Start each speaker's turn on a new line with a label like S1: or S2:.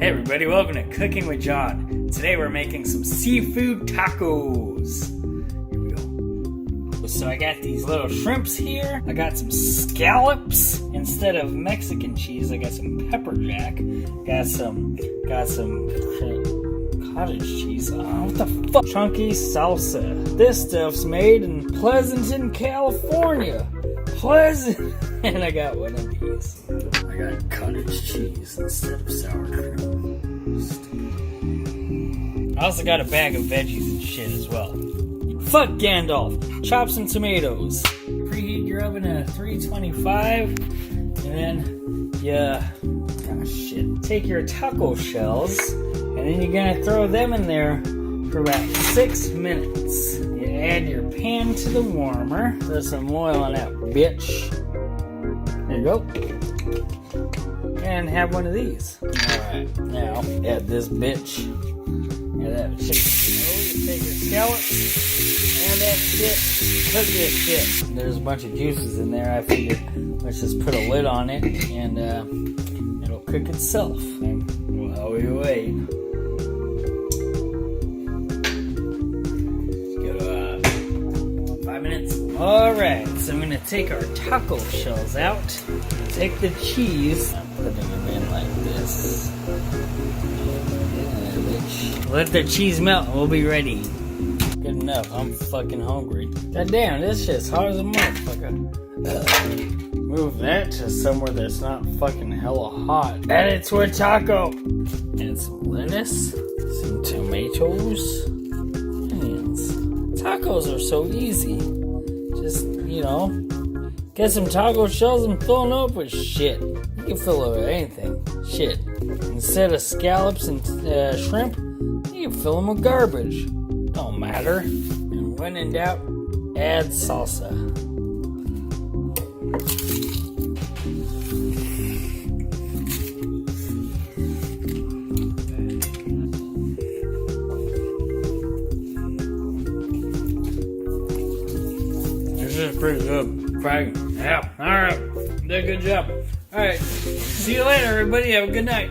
S1: Hey everybody, welcome to Cooking with John. Today we're making some seafood tacos. Here we go. So I got these little shrimps here. I got some scallops. Instead of Mexican cheese, I got some pepper jack. Got some cottage cheese. Oh, what the fuck? Chunky salsa. This stuff's made in Pleasanton, California. Pleasant. And I got one of these. I got cottage cheese instead of sour cream. I also got a bag of veggies and shit as well. Fuck Gandalf. Chop some tomatoes. Preheat your oven to 325. And then take your taco shells. And then you're gonna throw them in there for about 6 minutes. You add your pan to the warmer. Throw some oil on that bitch. There you go. And have one of these. Alright, now add this bitch. Add that shit. You take your scallops. Add that shit. Cook this shit. There's a bunch of juices in there. I figured let's just put a lid on it and it'll cook itself. And while we wait, give it 5 minutes. Alright, so I'm going to take our taco shells out, take the cheese, I'm putting them in like this. Yeah, bitch. Let the cheese melt and we'll be ready. Good enough, I'm fucking hungry. God damn, this shit's hot as a motherfucker. Move that to somewhere that's not fucking hella hot. Add it to a taco. Add some lettuce, some tomatoes, onions. Tacos are so easy. Just, get some taco shells and fill them up with shit. You can fill it with anything. Shit. Instead of scallops and shrimp, you can fill them with garbage. Don't matter. And when in doubt, add salsa. This is pretty good. Frank. Yeah. Alright. Did a good job. Alright. See you later, everybody. Have a good night.